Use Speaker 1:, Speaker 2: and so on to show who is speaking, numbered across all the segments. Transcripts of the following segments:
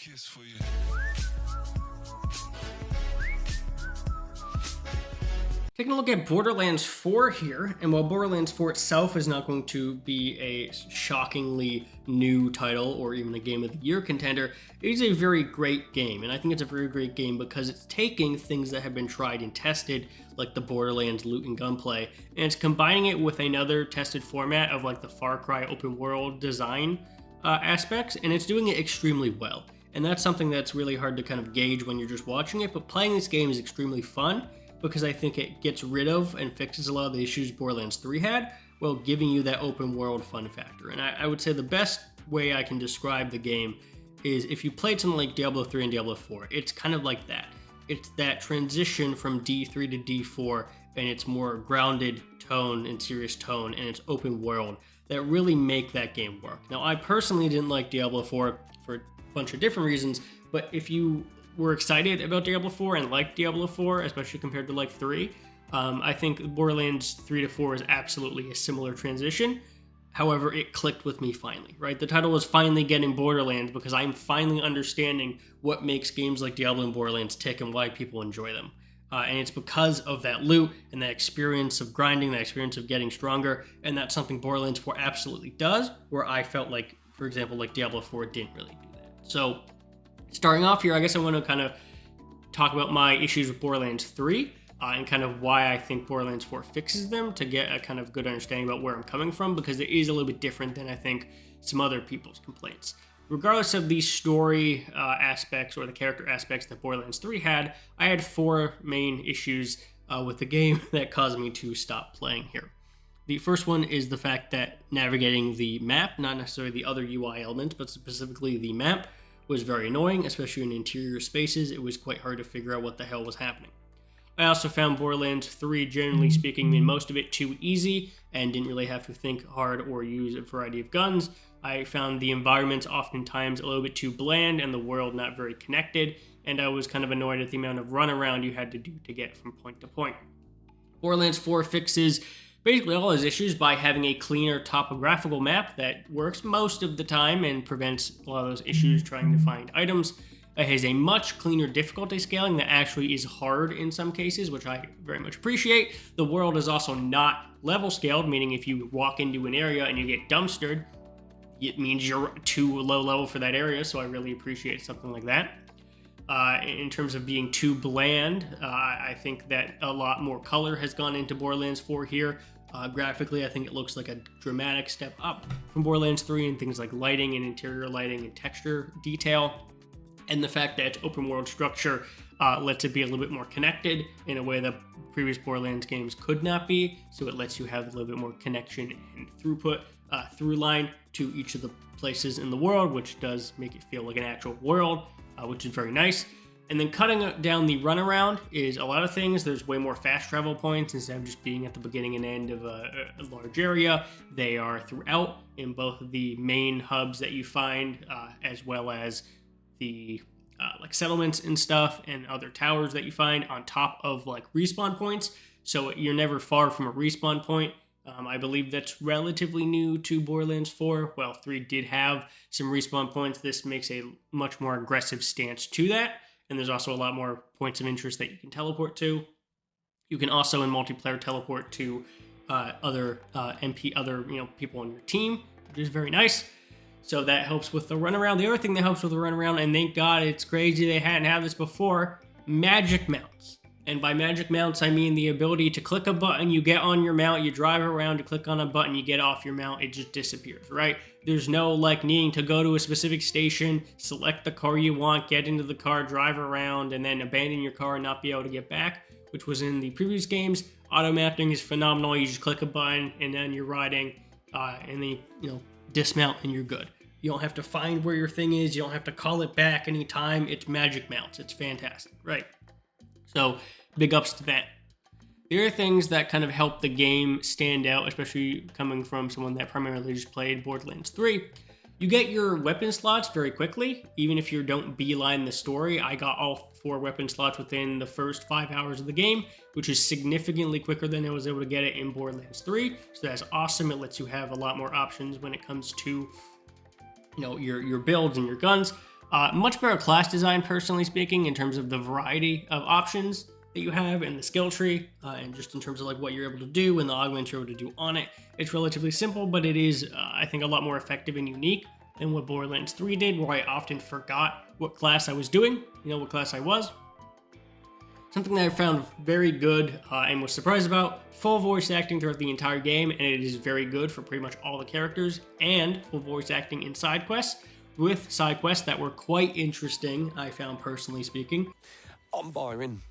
Speaker 1: kiss for you.
Speaker 2: Taking a look at Borderlands 4 here, and while Borderlands 4 itself is not going to be a shockingly new title or even a Game of the Year contender, it is a very great game, and I think it's a very great game because it's taking things that have been tried and tested, like the Borderlands loot and gunplay, and it's combining it with another tested format of like the Far Cry open world design aspects, and it's doing it extremely well. And that's something that's really hard to kind of gauge when you're just watching it, but playing this game is extremely fun, because I think it gets rid of and fixes a lot of the issues Borderlands 3 had, while giving you that open world fun factor. And I would say the best way I can describe the game is if you played something like Diablo 3 and Diablo 4, it's kind of like that. It's that transition from D3 to D4, and its more grounded tone and serious tone, and its open world that really make that game work. Now, I personally didn't like Diablo 4 for a bunch of different reasons, but if you were excited about Diablo 4 and liked Diablo 4, especially compared to like 3. I think Borderlands 3 to 4 is absolutely a similar transition. However, it clicked with me finally, right? The title is finally getting Borderlands because I'm finally understanding what makes games like Diablo and Borderlands tick and why people enjoy them. And it's because of that loot and that experience of grinding, that experience of getting stronger, and that's something Borderlands 4 absolutely does, where I felt like, for example, like Diablo 4 didn't really do that. So, starting off here, I guess I want to kind of talk about my issues with Borderlands 3 and kind of why I think Borderlands 4 fixes them to get a kind of good understanding about where I'm coming from, because it is a little bit different than I think some other people's complaints. Regardless of the story aspects or the character aspects that Borderlands 3 had, I had 4 main issues with the game that caused me to stop playing here. The first one is the fact that navigating the map, not necessarily the other UI elements, but specifically the map, was very annoying, especially in interior spaces. It was quite hard to figure out what the hell was happening. I also found Borderlands 3, generally speaking, made most of it too easy and didn't really have to think hard or use a variety of guns. I found the environments oftentimes a little bit too bland and the world not very connected, and I was kind of annoyed at the amount of runaround you had to do to get from point to point. Borderlands 4 fixes basically all his issues by having a cleaner topographical map that works most of the time and prevents a lot of those issues trying to find items. It has a much cleaner difficulty scaling that actually is hard in some cases, which I very much appreciate. The world is also not level scaled, meaning if you walk into an area and you get dumpstered, it means you're too low level for that area, so I really appreciate something like that. In terms of being too bland, I think that a lot more color has gone into Borderlands 4 here. Graphically, I think it looks like a dramatic step up from Borderlands 3 in things like lighting and interior lighting and texture detail. And the fact that its open world structure lets it be a little bit more connected in a way that previous Borderlands games could not be. So it lets you have a little bit more connection and throughput, through line to each of the places in the world, which does make it feel like an actual world, which is very nice. And then cutting down the runaround is a lot of things. There's way more fast travel points instead of just being at the beginning and end of a large area. They are throughout in both the main hubs that you find, as well as the like settlements and stuff and other towers that you find on top of like respawn points. So you're never far from a respawn point. I believe that's relatively new to Borderlands 4. Well, 3 did have some respawn points. This makes a much more aggressive stance to that. And there's also a lot more points of interest that you can teleport to. You can also in multiplayer teleport to other people on your team, which is very nice. So that helps with the runaround. The other thing that helps with the runaround, and thank God it's crazy they hadn't had this before, magic mounts. And by magic mounts, I mean the ability to click a button, you get on your mount, you drive around, you click on a button, you get off your mount, it just disappears, right? There's no like needing to go to a specific station, select the car you want, get into the car, drive around, and then abandon your car and not be able to get back, which was in the previous games. Auto mapping is phenomenal. You just click a button and then you're riding, and then you dismount and you're good. You don't have to find where your thing is. You don't have to call it back anytime. It's magic mounts. It's fantastic, right? So big ups to that. The other things that kind of help the game stand out, especially coming from someone that primarily just played Borderlands 3, you get your weapon slots very quickly. Even if you don't beeline the story, I got all 4 weapon slots within the first 5 hours of the game, which is significantly quicker than I was able to get it in Borderlands 3. So that's awesome. It lets you have a lot more options when it comes to your builds and your guns. Much better class design, personally speaking, in terms of the variety of options that you have in the skill tree, and just in terms of like what you're able to do and the augments you're able to do on it. It's relatively simple, but it is, I think, a lot more effective and unique than what Borderlands 3 did, where I often forgot what class I was doing, what class I was. Something that I found very good and was surprised about, full voice acting throughout the entire game, and it is very good for pretty much all the characters, and full voice acting in side quests, with side quests that were quite interesting, I found, personally speaking.
Speaker 1: I'm Byron.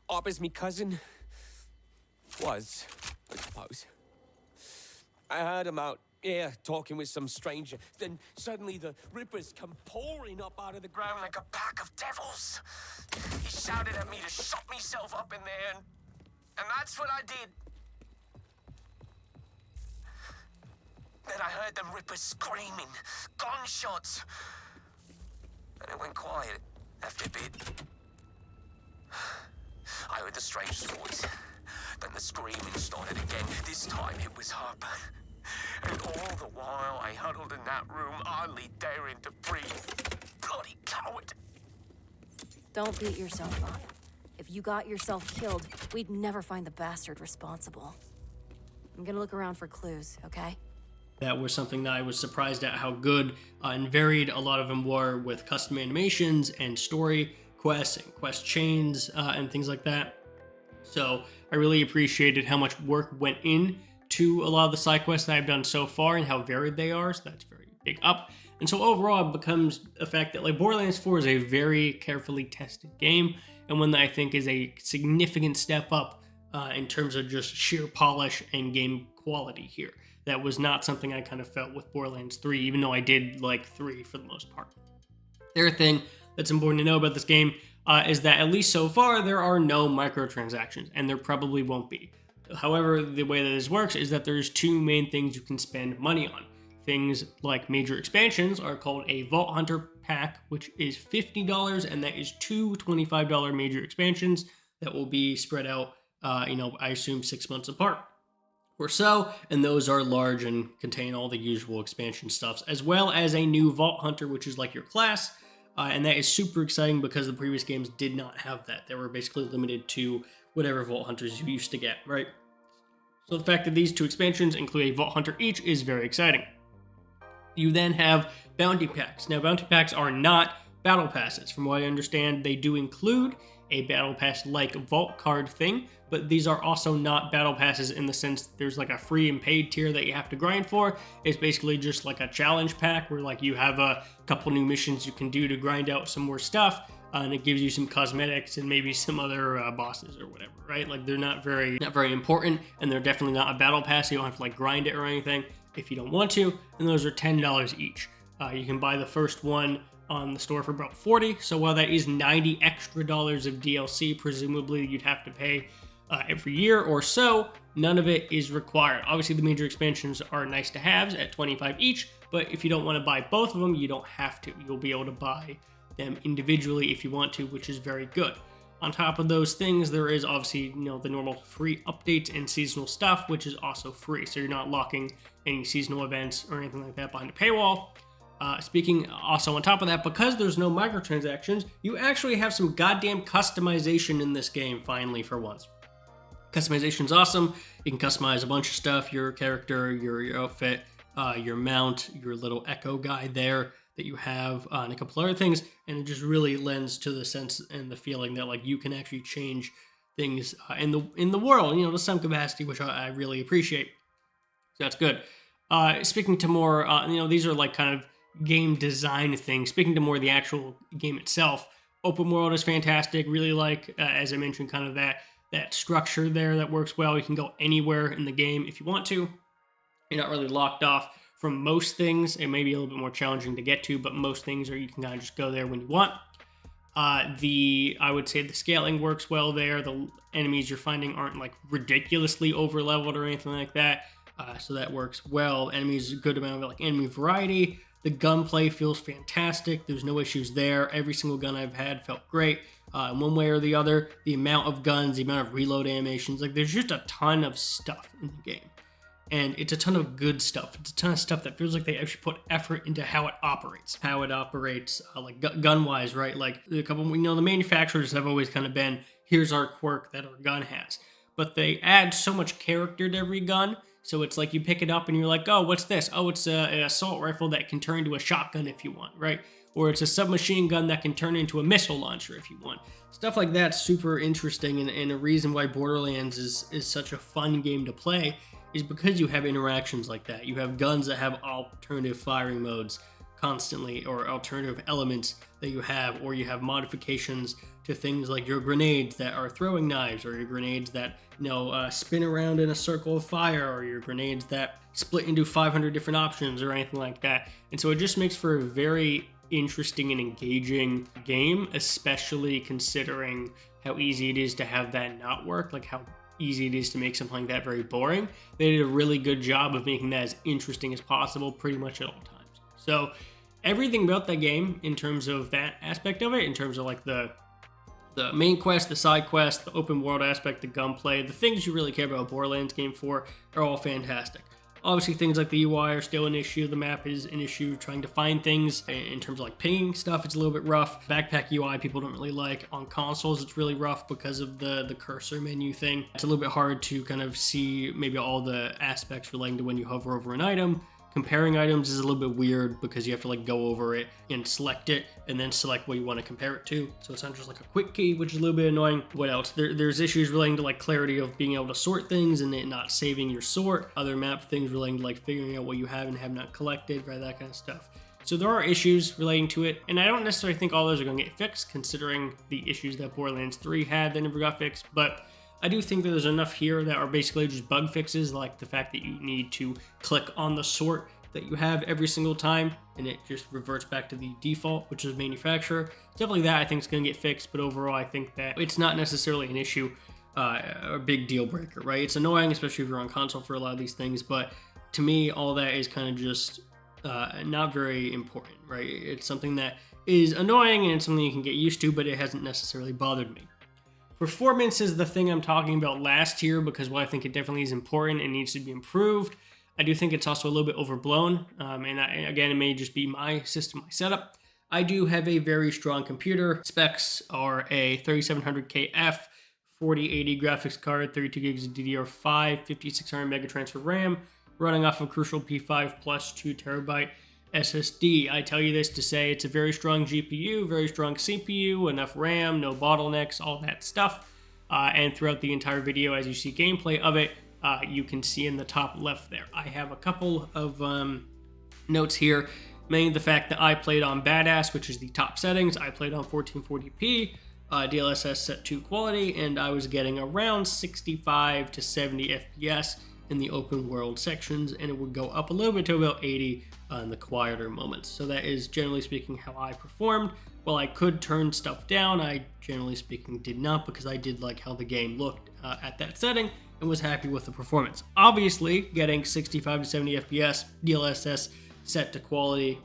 Speaker 1: Arbor's me cousin. Was, I suppose. I heard him out here talking with some stranger. Then suddenly the Rippers come pouring up out of the ground like a pack of devils. He shouted at me to shut myself up in there, and that's what I did. Then I heard them Rippers screaming, gunshots. And it went quiet after a bit. I heard the stranger's voice. Then the screaming started again. This time it was Harper. And all the while I huddled in that room, hardly daring to breathe. Bloody coward.
Speaker 3: Don't beat yourself up. If you got yourself killed, we'd never find the bastard responsible. I'm gonna look around for clues, okay?
Speaker 2: That was something that I was surprised at how good and varied a lot of them were, with custom animations and story quests and quest chains and things like that. So I really appreciated how much work went in to a lot of the side quests that I've done so far and how varied they are. So that's very big up. And so overall it becomes a fact that like Borderlands 4 is a very carefully tested game, and one that I think is a significant step up in terms of just sheer polish and game quality here. That was not something I kind of felt with Borderlands 3, even though I did like 3 for the most part. The other thing that's important to know about this game is that at least so far, there are no microtransactions, and there probably won't be. However, the way that this works is that there's two main things you can spend money on. Things like major expansions are called a Vault Hunter pack, which is $50, and that is two $25 major expansions that will be spread out, I assume 6 months apart or so, and those are large and contain all the usual expansion stuffs, as well as a new Vault Hunter, which is like your class, and that is super exciting because the previous games did not have that. They were basically limited to whatever Vault Hunters you used to get, right? So the fact that these two expansions include a Vault Hunter each is very exciting. You then have bounty packs. Now, bounty packs are not battle passes. From what I understand, they do include a battle pass like vault card thing, but these are also not battle passes in the sense that there's like a free and paid tier that you have to grind for. It's basically just like a challenge pack where like you have a couple new missions you can do to grind out some more stuff, and it gives you some cosmetics and maybe some other bosses or whatever, right? Like they're not very important, and they're definitely not a battle pass. So you don't have to like grind it or anything if you don't want to, and those are $10 each. You can buy the first one on the store for about $40. So while that is $90 extra of DLC, presumably you'd have to pay every year or so, none of it is required. Obviously, the major expansions are nice to haves at $25 each, but if you don't want to buy both of them, you don't have to. You'll be able to buy them individually if you want to, which is very good. On top of those things, there is obviously, the normal free updates and seasonal stuff, which is also free. So you're not locking any seasonal events or anything like that behind a paywall. Speaking also on top of that, because there's no microtransactions, you actually have some goddamn customization in this game, finally, for once. Customization's awesome. You can customize a bunch of stuff, your character, your outfit, your mount, your little echo guy there that you have, and a couple other things, and it just really lends to the sense and the feeling that like you can actually change things in the world, to some capacity, which I really appreciate. So that's good. Speaking to more, these are like kind of game design things. Speaking to more of the actual game itself, open world is fantastic. Really like, as I mentioned, kind of that structure there that works well. You can go anywhere in the game if you want to. You're not really locked off from most things. It may be a little bit more challenging to get to, but most things you can kind of just go there when you want. I would say the scaling works well there. The enemies you're finding aren't like ridiculously over leveled or anything like that. So that works well. Enemies, a good amount of like enemy variety. The gunplay feels fantastic. There's no issues there. Every single gun I've had felt great. In one way or the other, the amount of guns, the amount of reload animations, like there's just a ton of stuff in the game. And it's a ton of good stuff. It's a ton of stuff that feels like they actually put effort into how it operates. Like gun-wise, right? Like a couple, the manufacturers have always kind of been, here's our quirk that our gun has. But they add so much character to every gun. So it's like you pick it up and you're like, oh, what's this? Oh, it's an assault rifle that can turn into a shotgun if you want, right? Or it's a submachine gun that can turn into a missile launcher if you want. Stuff like that's super interesting, and a reason why Borderlands is such a fun game to play is because you have interactions like that. You have guns that have alternative firing modes constantly, or alternative elements that you have, or you have modifications to things like your grenades that are throwing knives, or your grenades that spin around in a circle of fire, or your grenades that split into 500 different options, or anything like that. And so it just makes for a very interesting and engaging game, especially considering how easy it is to have that not work, like how easy it is to make something like that very boring. They did a really good job of making that as interesting as possible pretty much at all times. So everything about that game in terms of that aspect of it, in terms of like the main quest, the side quest, the open world aspect, the gunplay, the things you really care about a Borderlands game for are all fantastic. Obviously, things like the UI are still an issue. The map is an issue. Trying to find things in terms of like pinging stuff, it's a little bit rough. Backpack UI, people don't really like. On consoles, it's really rough because of the cursor menu thing. It's a little bit hard to kind of see maybe all the aspects relating to when you hover over an item. Comparing items is a little bit weird because you have to like go over it and select it and then select what you want to compare it to. So it's not just like a quick key, which is a little bit annoying. What else? There's issues relating to like clarity of being able to sort things and it not saving your sort. Other map things relating to like figuring out what you have and have not collected, right? That kind of stuff. So there are issues relating to it, and I don't necessarily think all those are going to get fixed considering the issues that Borderlands 3 had that never got fixed, but I do think that there's enough here that are basically just bug fixes, like the fact that you need to click on the sort that you have every single time, and it just reverts back to the default, which is manufacturer. Definitely that I think is going to get fixed, but overall I think that it's not necessarily an issue, a big deal breaker, right? It's annoying, especially if you're on console for a lot of these things, but to me, all that is kind of just not very important, right? It's something that is annoying and it's something you can get used to, but it hasn't necessarily bothered me. Performance is the thing I'm talking about last here because while I think it definitely is important and needs to be improved, I do think it's also a little bit overblown. Again, it may just be my system, my setup. I do have a very strong computer. Specs are a 3700KF, 4080 graphics card, 32 gigs of DDR5, 5600 mega transfer RAM, running off of Crucial P5 plus 2 terabyte SSD. I tell you this to say it's a very strong GPU, very strong CPU, enough RAM, no bottlenecks, all that stuff. And throughout the entire video, as you see gameplay of it, you can see in the top left there. I have a couple of notes here, mainly the fact that I played on Badass, which is the top settings. I played on 1440p, DLSS set to quality, and I was getting around 65 to 70 FPS in the open world sections, and it would go up a little bit to about 80 in the quieter moments. So that is generally speaking how I performed. While I could turn stuff down, I generally speaking did not because I did like how the game looked at that setting and was happy with the performance. Obviously, getting 65 to 70 FPS DLSS set to quality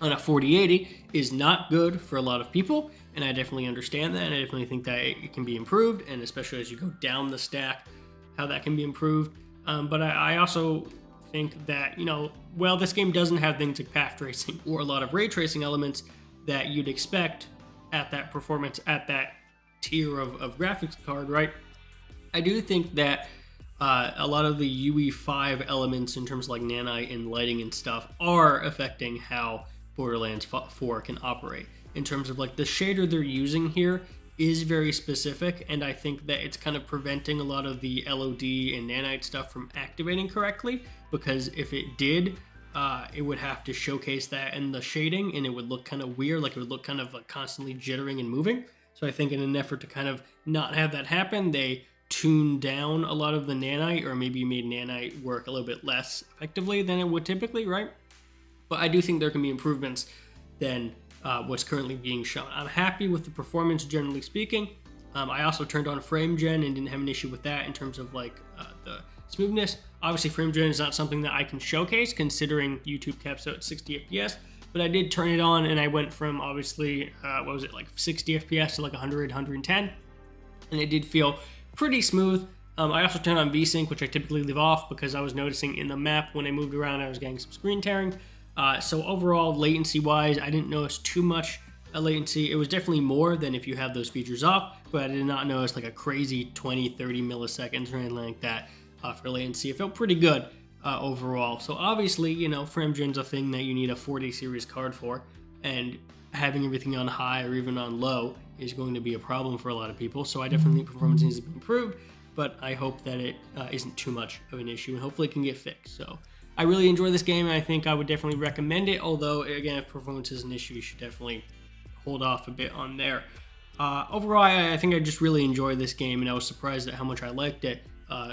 Speaker 2: on a 4080 is not good for a lot of people, and I definitely understand that, and I definitely think that it can be improved, and especially as you go down the stack, how that can be improved. But I also think that, while this game doesn't have things like path tracing or a lot of ray tracing elements that you'd expect at that performance, at that tier of graphics card, right? I do think that a lot of the UE5 elements in terms of like nanite and lighting and stuff are affecting how Borderlands 4 can operate. In terms of like the shader they're using here is very specific, and I think that it's kind of preventing a lot of the LOD and nanite stuff from activating correctly, because if it did, it would have to showcase that in the shading, and it would look kind of weird, like it would look kind of like constantly jittering and moving. So I think in an effort to kind of not have that happen, they tuned down a lot of the nanite, or maybe made nanite work a little bit less effectively than it would typically, right? But I do think there can be improvements than what's currently being shown. I'm happy with the performance, generally speaking. I also turned on frame gen and didn't have an issue with that in terms of like the smoothness. Obviously, frame gen is not something that I can showcase considering YouTube caps out at 60 FPS, but I did turn it on and I went from obviously, like 60 FPS to like 100, 110, and it did feel pretty smooth. I also turned on VSync, which I typically leave off because I was noticing in the map when I moved around I was getting some screen tearing. So overall, latency-wise, I didn't notice too much latency. It was definitely more than if you have those features off, but I did not notice like a crazy 20, 30 milliseconds or anything like that for latency. It felt pretty good overall. So obviously, you know, frame gen's a thing that you need a 40 series card for, and having everything on high or even on low is going to be a problem for a lot of people. So I definitely think performance needs to be improved, but I hope that it isn't too much of an issue and hopefully it can get fixed. So I really enjoy this game and I think I would definitely recommend it. Although again, if performance is an issue, you should definitely hold off a bit on there. Overall, I think I just really enjoyed this game and I was surprised at how much I liked it,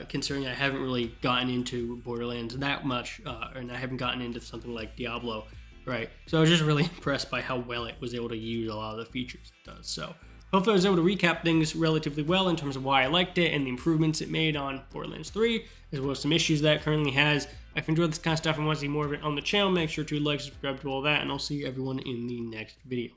Speaker 2: considering I haven't really gotten into Borderlands that much, and I haven't gotten into something like Diablo, right? So I was just really impressed by how well it was able to use a lot of the features it does. So hopefully I was able to recap things relatively well in terms of why I liked it and the improvements it made on Borderlands 3, as well as some issues that it currently has. If you enjoyed this kind of stuff and want to see more of it on the channel, make sure to like, subscribe to all that, and I'll see everyone in the next video.